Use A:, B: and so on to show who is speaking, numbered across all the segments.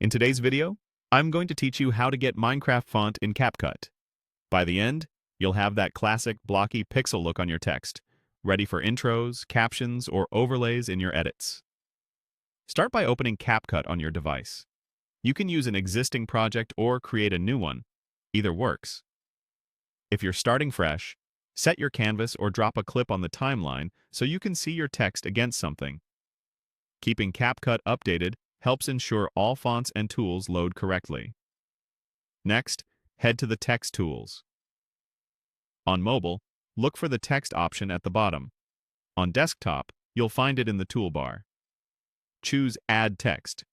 A: In today's video, I'm going to teach you how to get Minecraft font in CapCut. By the end, you'll have that classic blocky pixel look on your text, ready for intros, captions, or overlays in your edits. Start by opening CapCut on your device. You can use an existing project or create a new one. Either works. If you're starting fresh, set your canvas or drop a clip on the timeline so you can see your text against something. Keeping CapCut updated helps ensure all fonts and tools load correctly. Next, head to the Text tools. On mobile, look for the text option at the bottom. On desktop, you'll find it in the toolbar. Choose Add Text.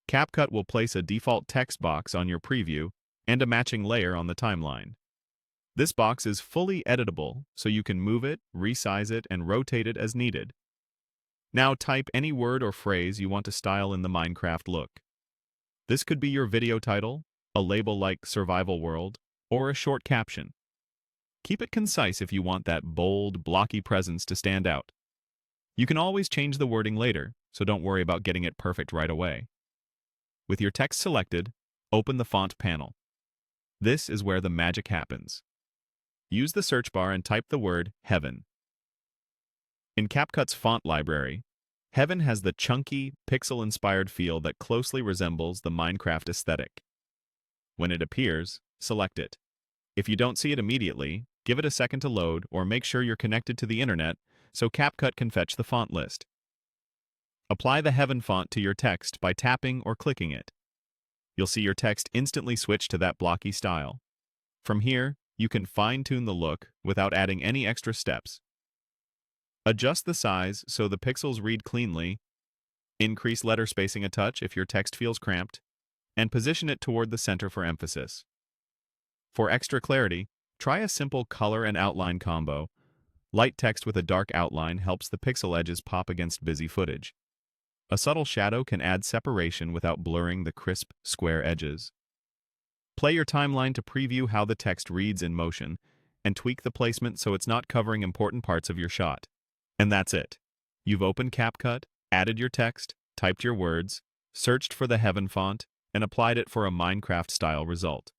A: CapCut will place a default text box on your preview and a matching layer on the timeline. This box is fully editable, so you can move it, resize it, and rotate it as needed. Now type any word or phrase you want to style in the Minecraft look. This could be your video title, a label like Survival World, or a short caption. Keep it concise if you want that bold, blocky presence to stand out. You can always change the wording later, so don't worry about getting it perfect right away. With your text selected, open the font panel. This is where the magic happens. Use the search bar and type the word Heaven. In CapCut's font library, Heaven has the chunky, pixel-inspired feel that closely resembles the Minecraft aesthetic. When it appears, select it. If you don't see it immediately, give it a second to load or make sure you're connected to the internet so CapCut can fetch the font list. Apply the Heaven font to your text by tapping or clicking it. You'll see your text instantly switch to that blocky style. From here, you can fine-tune the look without adding any extra steps. Adjust the size so the pixels read cleanly, increase letter spacing a touch if your text feels cramped, and position it toward the center for emphasis. For extra clarity, try a simple color and outline combo. Light text with a dark outline helps the pixel edges pop against busy footage. A subtle shadow can add separation without blurring the crisp, square edges. Play your timeline to preview how the text reads in motion, and tweak the placement so it's not covering important parts of your shot. And that's it. You've opened CapCut, added your text, typed your words, searched for the Heaven font, and applied it for a Minecraft-style result.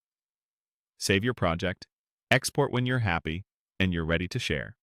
A: Save your project, export when you're happy, and you're ready to share.